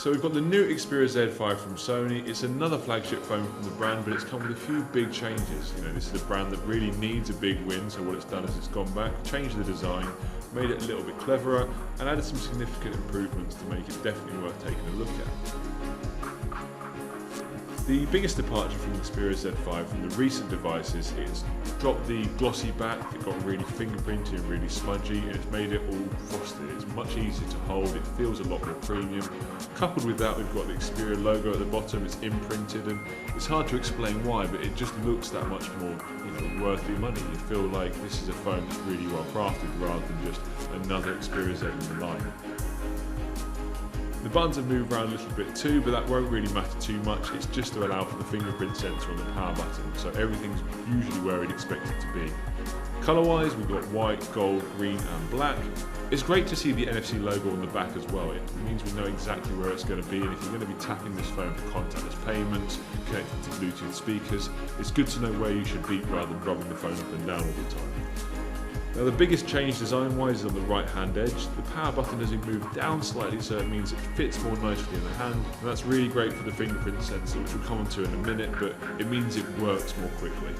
So we've got the new Xperia Z5 from Sony. It's another flagship phone from the brand, but it's come with a few big changes. You know, this is a brand that really needs a big win, so what it's done is it's gone back, changed the design, made it a little bit cleverer, and added some significant improvements to make it definitely worth taking a look at. The biggest departure from the Xperia Z5 from the recent devices is dropped the glossy back, it got really fingerprinty and really smudgy, and it's made it all frosted. It's much easier to hold, it feels a lot more premium. Coupled with that, we've got the Xperia logo at the bottom, it's imprinted, and it's hard to explain why, but it just looks that much more, worth the money. You feel like this is a phone that's really well crafted rather than just another Xperia Z in the line. The buttons have moved around a little bit too, but that won't really matter too much. It's just to allow for the fingerprint sensor on the power button, so everything's usually where we'd expect it to be. Colour-wise, we've got white, gold, green and black. It's great to see the NFC logo on the back as well. It means we know exactly where it's going to be, and if you're going to be tapping this phone for contactless payments, connected to Bluetooth speakers, it's good to know where you should beep rather than rubbing the phone up and down all the time. Now the biggest change design-wise is on the right-hand edge. The power button has been moved down slightly, so it means it fits more nicely in the hand, and that's really great for the fingerprint sensor, which we'll come on to in a minute, but it means it works more quickly.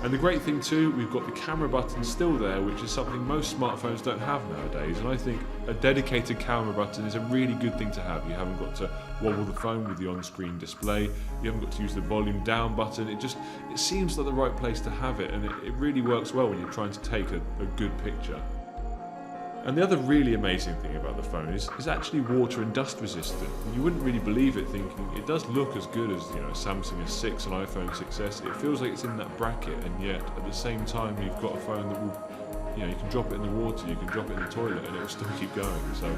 And the great thing too, we've got the camera button still there, which is something most smartphones don't have nowadays, and I think a dedicated camera button is a really good thing to have. You haven't got to wobble the phone with the on-screen display, you haven't got to use the volume down button, it seems like the right place to have it, and it really works well when you're trying to take a good picture. And the other really amazing thing about the phone is it's actually water and dust resistant. You wouldn't really believe it, thinking it does look as good as a Samsung S6 and iPhone 6s. It feels like it's in that bracket, and yet at the same time you've got a phone that will, you can drop it in the water, you can drop it in the toilet, and it will still keep going. So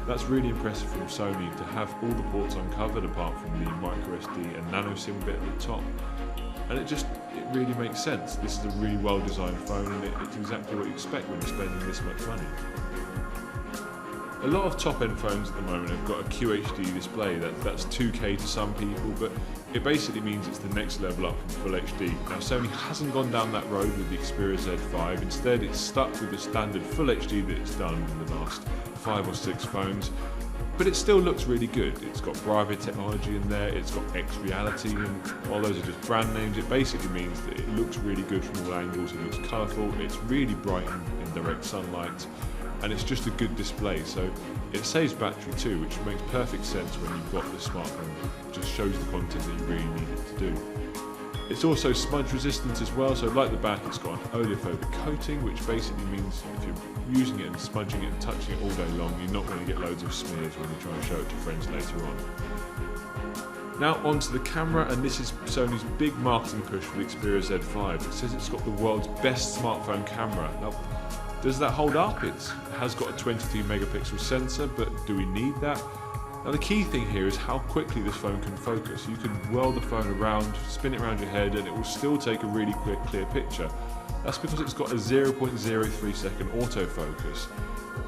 that's really impressive from Sony to have all the ports uncovered apart from the micro SD and nano SIM bit at the top. And it really makes sense. This is a really well designed phone, and it's exactly what you expect when you're spending this much money. A lot of top-end phones at the moment have got a QHD display. That's 2K to some people, but it basically means it's the next level up from Full HD. Now Sony hasn't gone down that road with the Xperia Z5, instead it's stuck with the standard Full HD that it's done in the last 5 or 6 phones, but it still looks really good. It's got Bravia technology in there, it's got X Reality, and while those are just brand names, it basically means that it looks really good from all angles, it looks colourful, it's really bright in direct sunlight, and it's just a good display, so it saves battery too, which makes perfect sense when you've got this smartphone that just shows the content that you really need it to do. It's also smudge resistant as well, so like the back, it's got an oleophobic coating, which basically means if you're using it and smudging it and touching it all day long, you're not going to get loads of smears when you try and show it to friends later on. Now onto the camera, and this is Sony's big marketing push for the Xperia Z5. It says it's got the world's best smartphone camera. Now, does that hold up? It has got a 22 megapixel sensor, but do we need that? Now the key thing here is how quickly this phone can focus. You can whirl the phone around, spin it around your head, and it will still take a really quick, clear picture. That's because it's got a 0.03 second autofocus.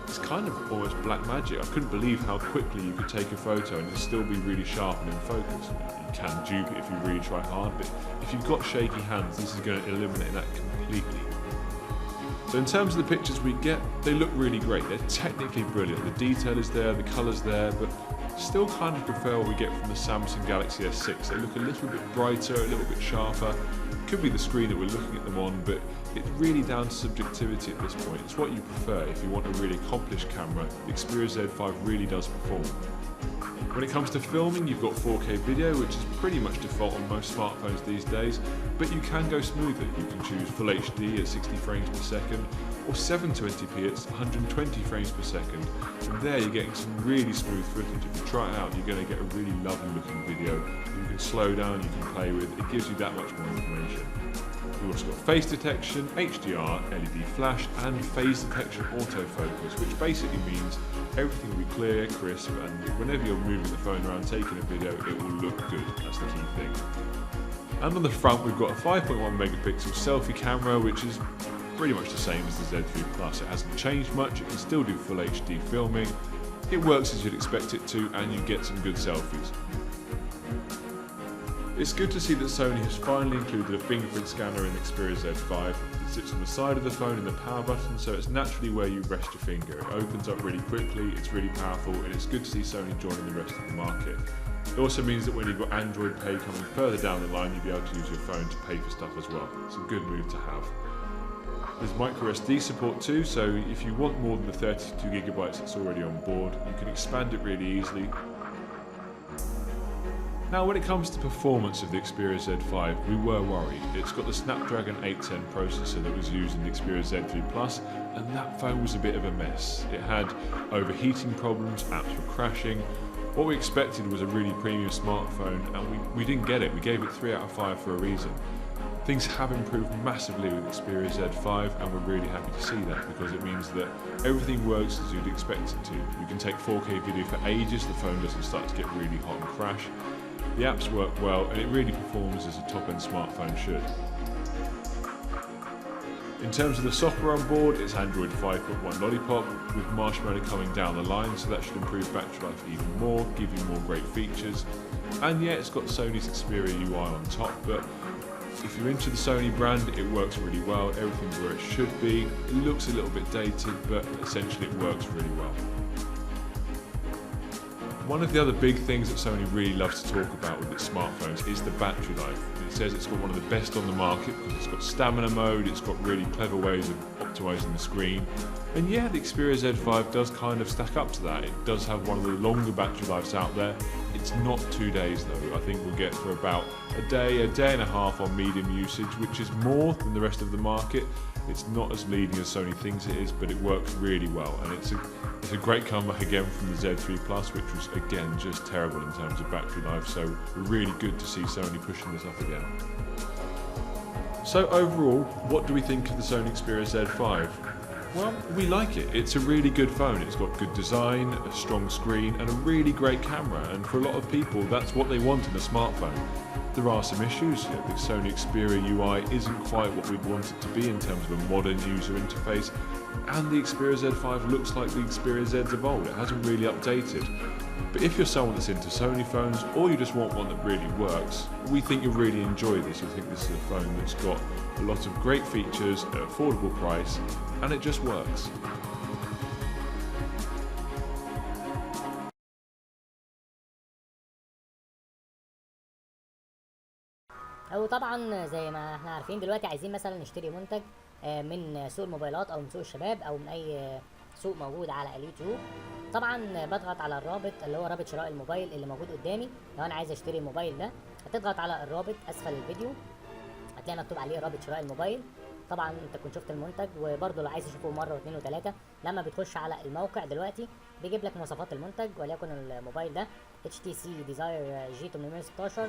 It's kind of almost black magic. I couldn't believe how quickly you could take a photo and it'll still be really sharp and in focus. You can dupe it if you really try hard, but if you've got shaky hands, this is going to eliminate that completely. So in terms of the pictures we get, they look really great. They're technically brilliant. The detail is there, the colour's there, but still kind of prefer what we get from the Samsung Galaxy S6. They look a little bit brighter, a little bit sharper. Could be the screen that we're looking at them on, but it's really down to subjectivity at this point. It's what you prefer. If you want a really accomplished camera, the Xperia Z5 really does perform. When it comes to filming, you've got 4K video, which is pretty much default on most smartphones these days, but you can go smoother. You can choose Full HD at 60 frames per second, or 720p at 120 frames per second. From there you're getting some really smooth footage. If you try it out, you're going to get a really lovely looking video. You can slow down, you can play with, it gives you that much more information. We've also got face detection, HDR, LED flash, and phase detection autofocus, which basically means everything will be clear, crisp, and whenever you're moving the phone around taking a video, it will look good. That's the key thing. And on the front, we've got a 5.1 megapixel selfie camera, which is pretty much the same as the Z3 Plus. It hasn't changed much. It can still do Full HD filming. It works as you'd expect it to, and you get some good selfies. It's good to see that Sony has finally included a fingerprint scanner in the Xperia Z5. It sits on the side of the phone in the power button, so it's naturally where you rest your finger. It opens up really quickly, it's really powerful, and it's good to see Sony joining the rest of the market. It also means that when you've got Android Pay coming further down the line, you'll be able to use your phone to pay for stuff as well. It's a good move to have. There's micro SD support too, so if you want more than the 32GB that's already on board, you can expand it really easily. Now when it comes to performance of the Xperia Z5, we were worried. It's got the Snapdragon 810 processor that was used in the Xperia Z3 Plus, and that phone was a bit of a mess. It had overheating problems, apps were crashing. What we expected was a really premium smartphone, and we didn't get it. We gave it 3 out of 5 for a reason. Things have improved massively with Xperia Z5, and we're really happy to see that because it means that everything works as you'd expect it to. You can take 4K video for ages, the phone doesn't start to get really hot and crash. The apps work well, and it really performs as a top-end smartphone should. In terms of the software on board, it's Android 5.1 Lollipop with Marshmallow coming down the line, so that should improve battery life even more, give you more great features. And yeah, it's got Sony's Xperia UI on top, but if you're into the Sony brand, it works really well, everything's where it should be. It looks a little bit dated, but essentially it works really well. One of the other big things that Sony really loves to talk about with its smartphones is the battery life. It says it's got one of the best on the market because it's got stamina mode, it's got really clever ways of optimizing the screen. And yeah, the Xperia Z5 does kind of stack up to that. It does have one of the longer battery lives out there. It's not 2 days though. I think we'll get for about a day and a half on medium usage, which is more than the rest of the market. It's not as leading as Sony thinks it is, but it works really well. And it's a great comeback again from the Z3 Plus, which was again just terrible in terms of battery life. So really good to see Sony pushing this up again. So overall, what do we think of the Sony Xperia Z5? Well, we like it. It's a really good phone. It's got good design, a strong screen, and a really great camera. And for a lot of people, that's what they want in a smartphone. There are some issues. The Sony Xperia UI isn't quite what we'd want it to be in terms of a modern user interface. And the Xperia Z5 looks like the Xperia Zs of old. It hasn't really updated. But if you're someone that's into Sony phones, or you just want one that really works, we think you'll really enjoy this. We think this is a phone that's got a lot of great features at an affordable price, and it just works. وطبعا زي ما احنا عارفين دلوقتي عايزين مثلا نشتري منتج من سوق الموبايلات او من سوق الشباب او من اي سوق موجود على اليوتيوب. طبعا بضغط على الرابط اللي هو رابط شراء الموبايل اللي موجود قدامي. لو انا عايز اشتري الموبايل ده هتضغط على الرابط اسفل الفيديو، هتلاقي مكتوب عليه رابط شراء الموبايل. طبعا انت تكون شفت المنتج، وبرده لو عايز تشوفه مره واثنين وثلاثه لما بتخش على الموقع دلوقتي بيجيب لك مواصفات المنتج، وليكن الموبايل ده HTC Desire G816.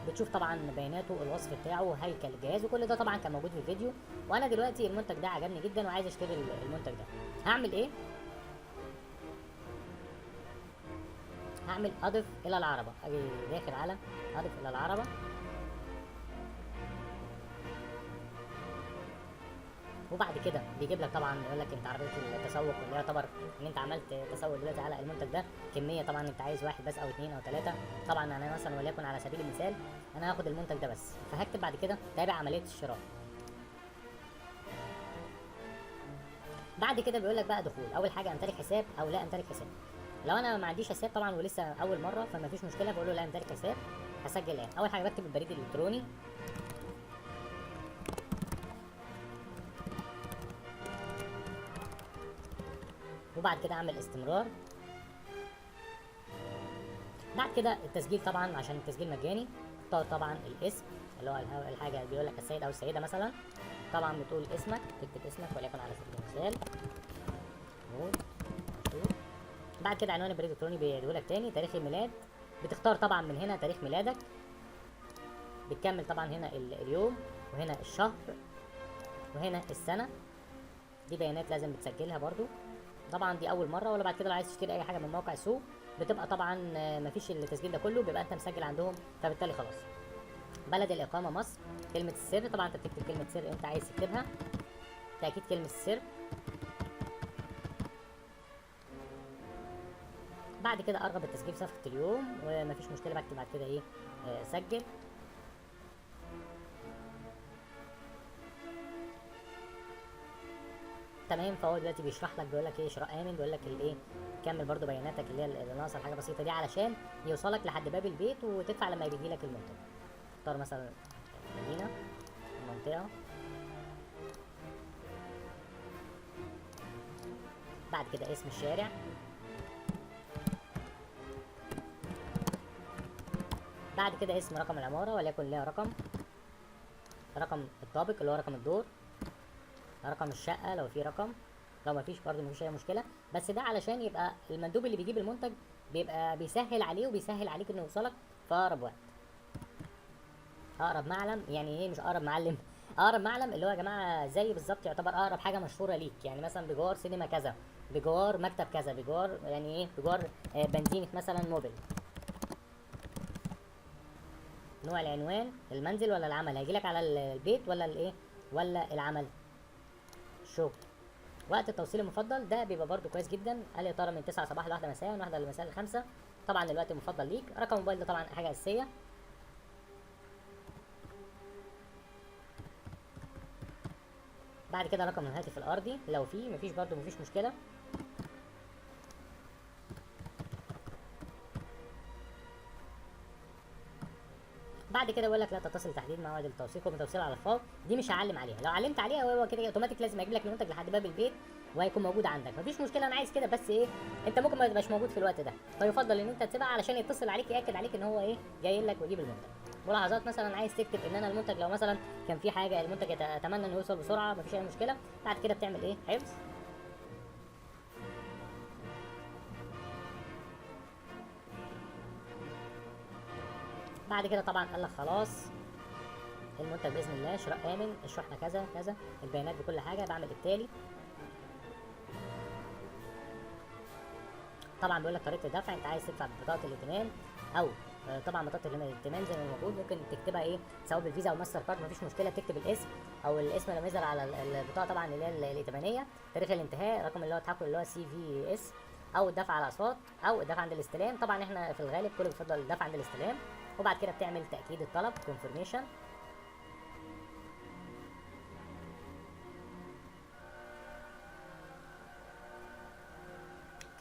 بتشوف طبعا بياناته، الوصف بتاعه، هيكل الجهاز، وكل ده طبعا كان موجود في الفيديو. وانا دلوقتي المنتج ده عجبني جدا وعايز اشتري المنتج ده. هعمل ايه؟ هعمل اضف الى العربه. اجي داخل على اضف الى العربه، وبعد كده بيجيب لك طبعا يقول لك انت عربيه التسوق، واللي يعتبر ان انت عملت تسوق دلوقتي على المنتج ده كميه. طبعا انت عايز واحد بس او اثنين او ثلاثه. طبعا انا مثلا وليكن على سبيل المثال انا هاخد المنتج ده بس، فهكتب بعد كده تابع عمليه الشراء. بعد كده بيقول لك بقى دخول. اول حاجه امتلك حساب او لا امتلك حساب. لو انا ما عنديش حساب طبعا ولسه اول مره فما فيش مشكله، بقول له لا امتلك حساب. هسجل الان. اول حاجه بكتب البريد الالكتروني، وبعد كده اعمل استمرار. بعد كده التسجيل طبعا عشان التسجيل مجاني. اختار طبعا الاسم اللي هو الحاجه اللي بيقول لك السيد او السيده مثلا. طبعا بتقول اسمك، تكتب اسمك وليكن على سبيل المثال بعد كده عنوان البريد الالكتروني بيديهولك تاني. تاريخ الميلاد بتختار طبعا من هنا تاريخ ميلادك، بتكمل طبعا هنا اليوم وهنا الشهر وهنا السنه. دي بيانات لازم بتسجلها برضو. طبعا دي اول مره، ولا بعد كده لو عايز تشتري اي حاجه من موقع السوق بتبقى طبعا مفيش التسجيل ده كله، بيبقى انت مسجل عندهم، فبالتالي خلاص. بلد الاقامه مصر. كلمه السر طبعا انت بتكتب كلمه سر انت عايز تكتبها، تاكيد كلمه السر. بعد كده ارغب التسجيل في صفحه اليوم، ومفيش مشكله بكتب بعد كده ايه سجل. تمام. فهو دلوقتي بيشرح لك، بيقول لك ايه شراء امن، بيقول لك الايه كمل برضو بياناتك اللي هي اللي ناقصه الحاجه بسيطه دي علشان يوصلك لحد باب البيت وتدفع لما بيجي لك المنتج. اختار مثلا مدينه، منطقه، بعد كده اسم الشارع، بعد كده اسم رقم العماره وليكن ليها رقم الطابق اللي هو رقم الدور، رقم الشقه لو في رقم، لو مفيش برضه مفيش اي مشكله. بس ده علشان يبقى المندوب اللي بيجيب المنتج بيبقى بيسهل عليه وبيسهل عليك انه يوصلك في اقرب وقت. اقرب معلم يعني ايه؟ مش اقرب معلم اقرب معلم اللي هو يا جماعه زي بالظبط يعتبر اقرب حاجه مشهوره ليك، يعني مثلا بجوار سينما كذا، بجوار مكتب كذا، بجوار يعني ايه بجوار بنزينه مثلا موبايل. نوع العنوان المنزل ولا العمل، هيجيلك على البيت ولا الايه ولا العمل الشغل. وقت التوصيل المفضل ده بيبقى برده كويس جدا، قال يا ترى من 9 صباحا ل 1 مساء، من 1 مساء ل 5. طبعا الوقت المفضل ليك. رقم الموبايل ده طبعا حاجه اساسيه. بعد كده رقم الهاتف الارضي لو فيه، مفيش برده مفيش مشكله. بعد كده بيقول لك لا تتصل تحديد موعد التوثيق وبتوصيل على الفور. دي مش هعلم عليها، لو علمت عليها هو كده اوتوماتيك لازم يجيب لك المنتج لحد باب البيت وهيكون موجود عندك، مفيش مشكله. انا عايز كده بس ايه انت ممكن ما تبقاش موجود في الوقت ده، فيفضل ان انت تسيبها علشان يتصل عليك ياكد عليك ان هو ايه جاي لك ويجيب المنتج. ملاحظات مثلا عايز تكتب ان انا المنتج لو مثلا كان في حاجه المنتج اتمنى انه يوصل بسرعه، مفيش اي مشكله. بعد كده بتعمل ايه حفظ. بعد كده طبعا قال لك خلاص المنتج باذن الله شراء امن، الشحنه كذا كذا، البيانات بكل حاجه. بعمل التالي. طبعا بيقول لك طريقه الدفع، انت عايز تدفع ببطاقه الائتمان او طبعا بطاقه الائتمان زي ما موجود، ممكن تكتبها ايه سواء بالفيزا او ماستر كارد مفيش مشكله. بتكتب الاسم او الاسم لما يظهر على البطاقه طبعا اللي هي الائتمانيه، تاريخ الانتهاء، رقم اللي هو التحكم اللي هو CVS، او الدفع على الاقساط او الدفع عند الاستلام. طبعا احنا في الغالب كله بيفضل الدفع عند الاستلام. وبعد كده بتعمل تاكيد الطلب confirmation.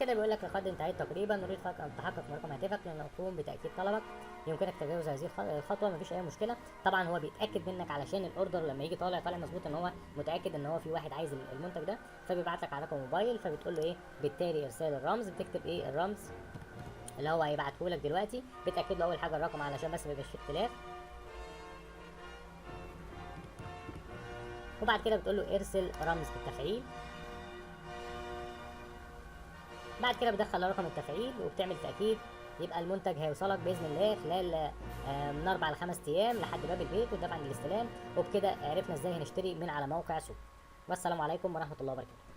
كده بيقول لك لقد انتهيت تقريبا، نريد فقط ان تحقق من رقم هاتفك لنقوم بتاكيد طلبك، يمكنك تجاوز هذه الخطوه مفيش اي مشكله. طبعا هو بيتاكد منك علشان الاوردر لما يجي طالع مظبوط ان هو متاكد ان هو في واحد عايز المنتج ده، فبيبعت لك على رقم موبايل، فبتقول له ايه بالتالي ارسال الرمز، بتكتب ايه الرمز اللي هو هيبعته لك دلوقتي، بتاكد له اول حاجه الرقم علشان بس ما يبقاش فيه اختلاف. وبعد كده بتقول له ارسل رمز التفعيل. بعد كده بتدخل رقم التفعيل وبتعمل تأكيد، يبقى المنتج هيوصلك بإذن الله خلال من 4 ل 5 أيام لحد باب البيت والدفع عند الاستلام. وبكده عرفنا ازاي هنشتري من على موقع سوق. والسلام عليكم ورحمة الله وبركاته.